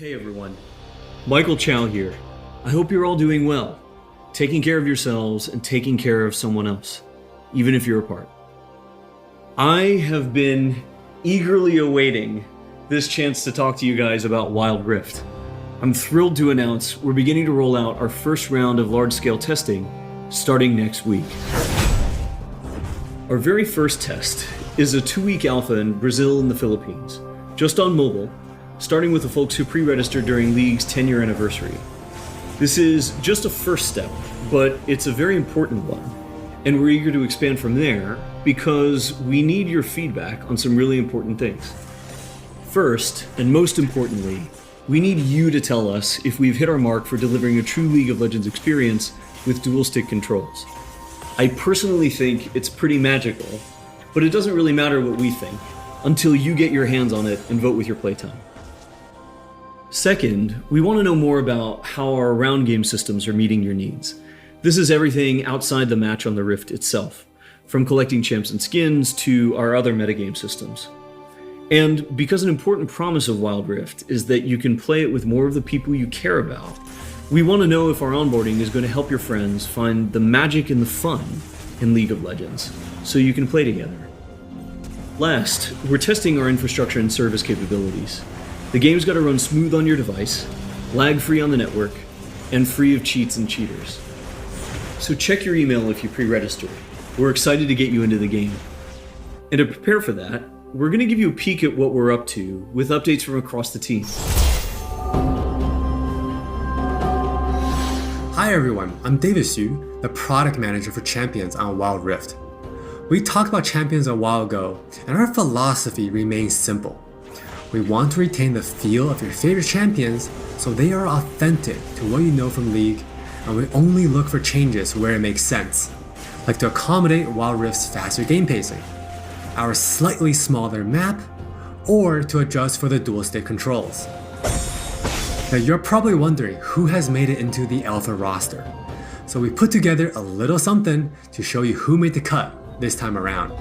Hey everyone, Michael Chow here. I hope you're all doing well, taking care of yourselves and taking care of someone else, even if you're apart. I have been eagerly awaiting this chance to talk to you guys about Wild Rift. I'm thrilled to announce we're beginning to roll out our first round of large-scale testing starting next week. Our very first test is a 2-week alpha in Brazil and the Philippines, just on mobile, starting with the folks who pre-registered during League's 10-year anniversary. This is just a first step, but it's a very important one, and we're eager to expand from there because we need your feedback on some really important things. First, and most importantly, we need you to tell us if we've hit our mark for delivering a true League of Legends experience with dual-stick controls. I personally think it's pretty magical, but it doesn't really matter what we think until you get your hands on it and vote with your playtime. Second, we want to know more about how our round game systems are meeting your needs. This is everything outside the match on the Rift itself, from collecting champs and skins to our other metagame systems. And because an important promise of Wild Rift is that you can play it with more of the people you care about, we want to know if our onboarding is going to help your friends find the magic and the fun in League of Legends, so you can play together. Last, we're testing our infrastructure and service capabilities. The game's got to run smooth on your device, lag-free on the network, and free of cheats and cheaters. So check your email if you pre-register. We're excited to get you into the game. And to prepare for that, we're going to give you a peek at what we're up to with updates from across the team. Hi everyone, I'm David Xu, the product manager for Champions on Wild Rift. We talked about Champions a while ago, and our philosophy remains simple. We want to retain the feel of your favorite champions so they are authentic to what you know from League, and we only look for changes where it makes sense, like to accommodate Wild Rift's faster game pacing, our slightly smaller map, or to adjust for the dual stick controls. Now you're probably wondering who has made it into the alpha roster, so we put together a little something to show you who made the cut this time around.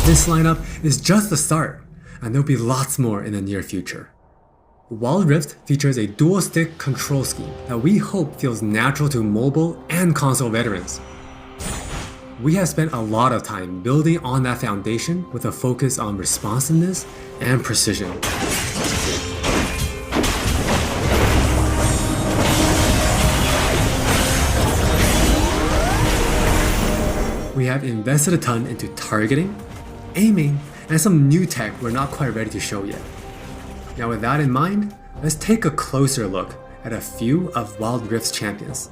This lineup is just the start, and there'll be lots more in the near future. Wild Rift features a dual-stick control scheme that we hope feels natural to mobile and console veterans. We have spent a lot of time building on that foundation with a focus on responsiveness and precision. We have invested a ton into targeting, aiming, and some new tech we're not quite ready to show yet. Now with that in mind, let's take a closer look at a few of Wild Rift's champions.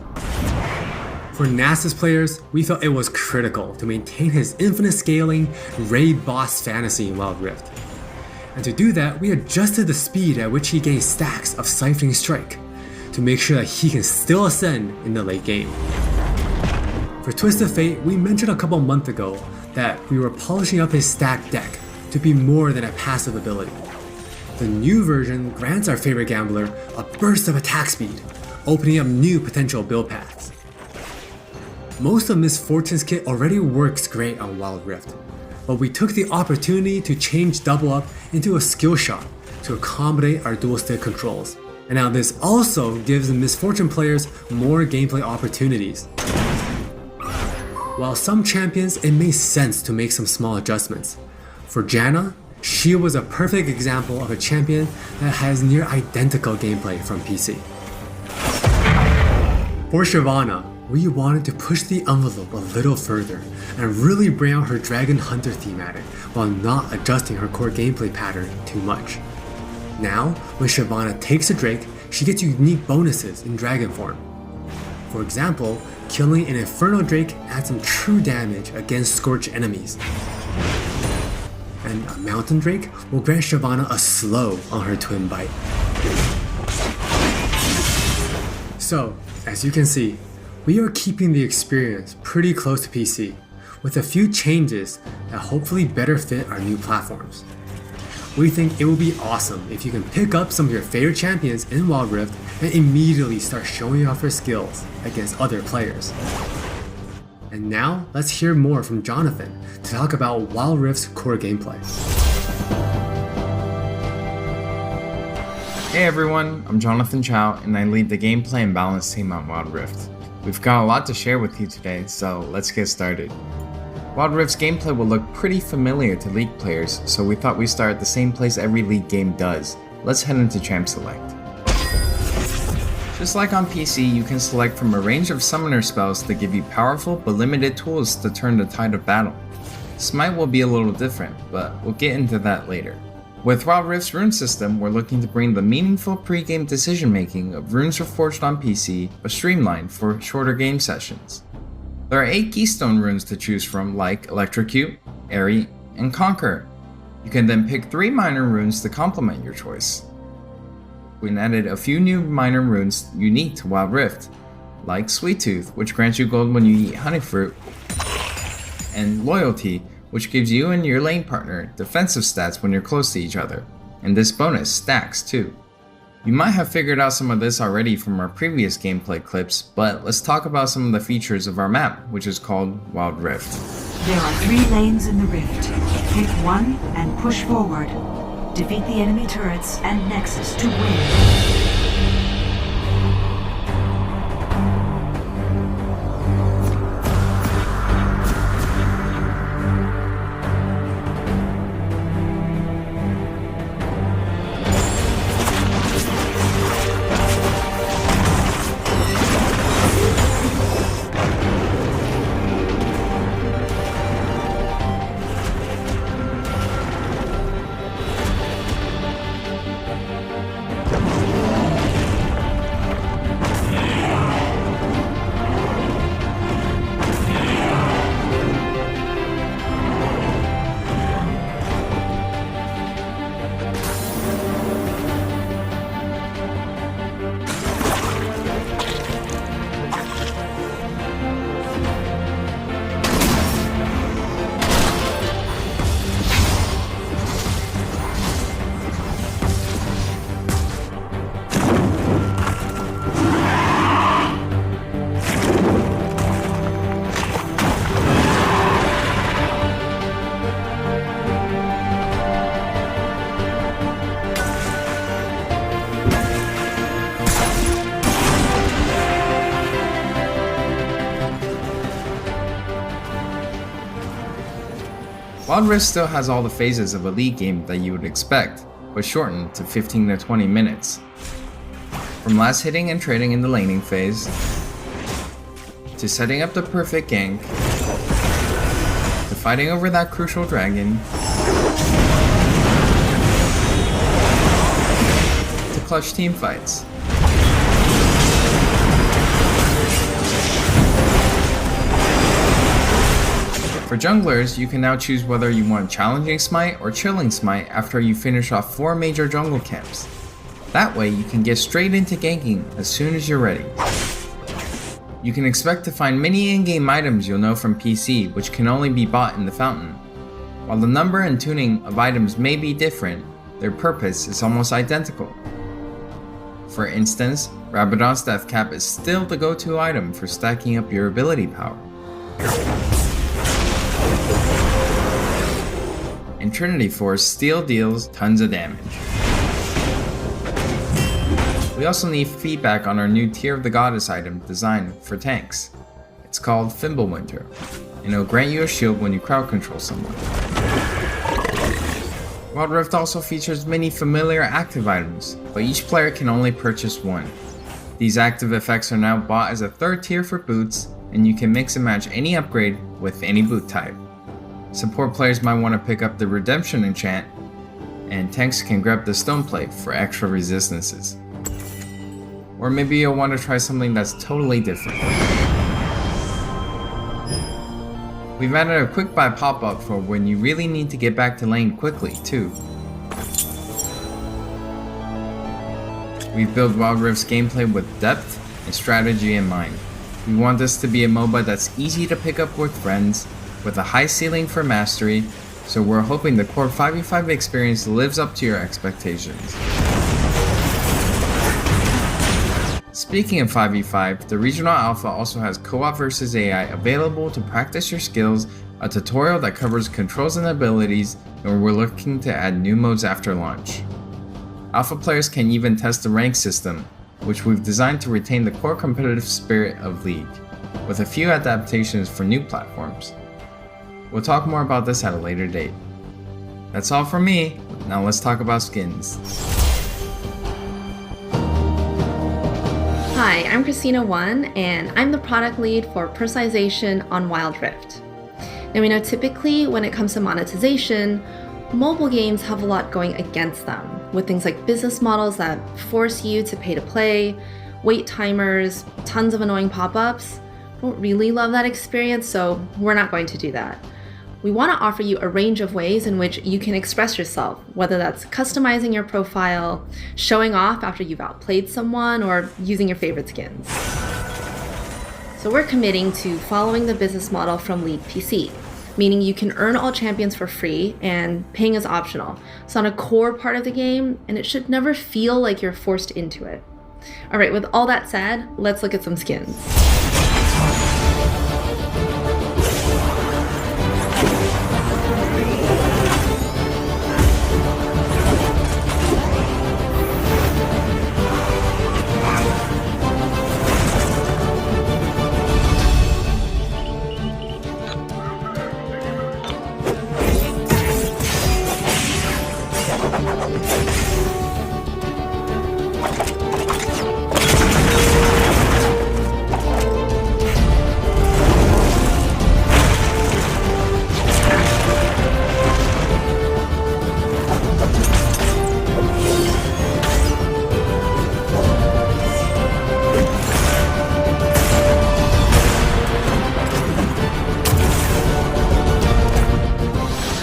For Nasus players, we felt it was critical to maintain his infinite scaling raid boss fantasy in Wild Rift. And to do that, we adjusted the speed at which he gained stacks of Siphoning Strike, to make sure that he can still ascend in the late game. For Twist of Fate, we mentioned a couple months ago that we were polishing up his stacked deck to be more than a passive ability. The new version grants our favorite gambler a burst of attack speed, opening up new potential build paths. Most of Miss Fortune's kit already works great on Wild Rift, but we took the opportunity to change Double Up into a skill shot to accommodate our dual stick controls. And now this also gives the Miss Fortune players more gameplay opportunities. While some champions, it made sense to make some small adjustments. For Janna, she was a perfect example of a champion that has near identical gameplay from PC. For Shyvana, we wanted to push the envelope a little further and really bring out her Dragon Hunter thematic while not adjusting her core gameplay pattern too much. Now, when Shyvana takes a Drake, she gets unique bonuses in Dragon form. For example, killing an Inferno Drake adds some true damage against Scorched enemies. And a Mountain Drake will grant Shyvana a slow on her Twin Bite. So, as you can see, we are keeping the experience pretty close to PC, with a few changes that hopefully better fit our new platforms. We think it would be awesome if you can pick up some of your favorite champions in Wild Rift and immediately start showing off your skills against other players. And now, let's hear more from Jonathan to talk about Wild Rift's core gameplay. Hey everyone, I'm Jonathan Chow and I lead the gameplay and balance team on Wild Rift. We've got a lot to share with you today, so let's get started. Wild Rift's gameplay will look pretty familiar to League players, so we thought we'd start at the same place every League game does. Let's head into Champ Select. Just like on PC, you can select from a range of summoner spells that give you powerful but limited tools to turn the tide of battle. Smite will be a little different, but we'll get into that later. With Wild Rift's rune system, we're looking to bring the meaningful pre-game decision making of runes reforged on PC, but streamlined for shorter game sessions. There are 8 keystone runes to choose from, like Electrocute, Airy, and Conquer. You can then pick 3 minor runes to complement your choice. We added a few new minor runes unique to Wild Rift, like Sweet Tooth, which grants you gold when you eat honey fruit, and Loyalty, which gives you and your lane partner defensive stats when you're close to each other, and this bonus stacks too. You might have figured out some of this already from our previous gameplay clips, but let's talk about some of the features of our map, which is called Wild Rift. There are 3 lanes in the rift. Pick one and push forward. Defeat the enemy turrets and nexus to win. Wild Rift still has all the phases of a League game that you would expect, but shortened to 15 to 20 minutes. From last hitting and trading in the laning phase, to setting up the perfect gank, to fighting over that crucial dragon, to clutch team fights. For junglers, you can now choose whether you want challenging smite or chilling smite after you finish off 4 major jungle camps. That way you can get straight into ganking as soon as you're ready. You can expect to find many in-game items you'll know from PC, which can only be bought in the fountain. While the number and tuning of items may be different, their purpose is almost identical. For instance, Rabadon's Death Cap is still the go-to item for stacking up your ability power. And Trinity Force still deals tons of damage. We also need feedback on our new Tear of the Goddess item designed for tanks. It's called Fimbulwinter, and it'll grant you a shield when you crowd control someone. Wild Rift also features many familiar active items, but each player can only purchase one. These active effects are now bought as a third tier for boots, and you can mix and match any upgrade with any boot type. Support players might want to pick up the Redemption enchant, and tanks can grab the Stone Plate for extra resistances. Or maybe you'll want to try something that's totally different. We've added a quick buy pop-up for when you really need to get back to lane quickly, too. We've built Wild Rift's gameplay with depth and strategy in mind. We want this to be a MOBA that's easy to pick up with friends, with a high ceiling for mastery, so we're hoping the core 5v5 experience lives up to your expectations. Speaking of 5v5, the Regional Alpha also has co-op versus AI available to practice your skills, a tutorial that covers controls and abilities, and we're looking to add new modes after launch. Alpha players can even test the rank system, which we've designed to retain the core competitive spirit of League, with a few adaptations for new platforms. We'll talk more about this at a later date. That's all from me, now let's talk about skins. Hi, I'm Christina1, and I'm the product lead for personalization on Wild Rift. Now we know typically when it comes to monetization, mobile games have a lot going against them, with things like business models that force you to pay to play, wait timers, tons of annoying pop-ups. Don't really love that experience, so we're not going to do that. We want to offer you a range of ways in which you can express yourself, whether that's customizing your profile, showing off after you've outplayed someone, or using your favorite skins. So we're committing to following the business model from League PC, meaning you can earn all champions for free and paying is optional. It's not a core part of the game, and it should never feel like you're forced into it. All right, with all that said, let's look at some skins.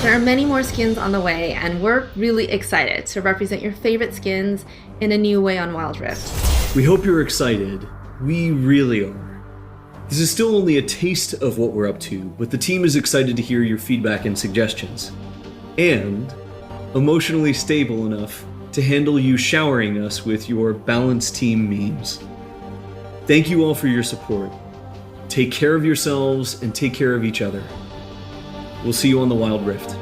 There are many more skins on the way, and we're really excited to represent your favorite skins in a new way on Wild Rift. We hope you're excited. We really are. This is still only a taste of what we're up to, but the team is excited to hear your feedback and suggestions. And emotionally stable enough to handle you showering us with your balanced team memes. Thank you all for your support. Take care of yourselves and take care of each other. We'll see you on the Wild Rift.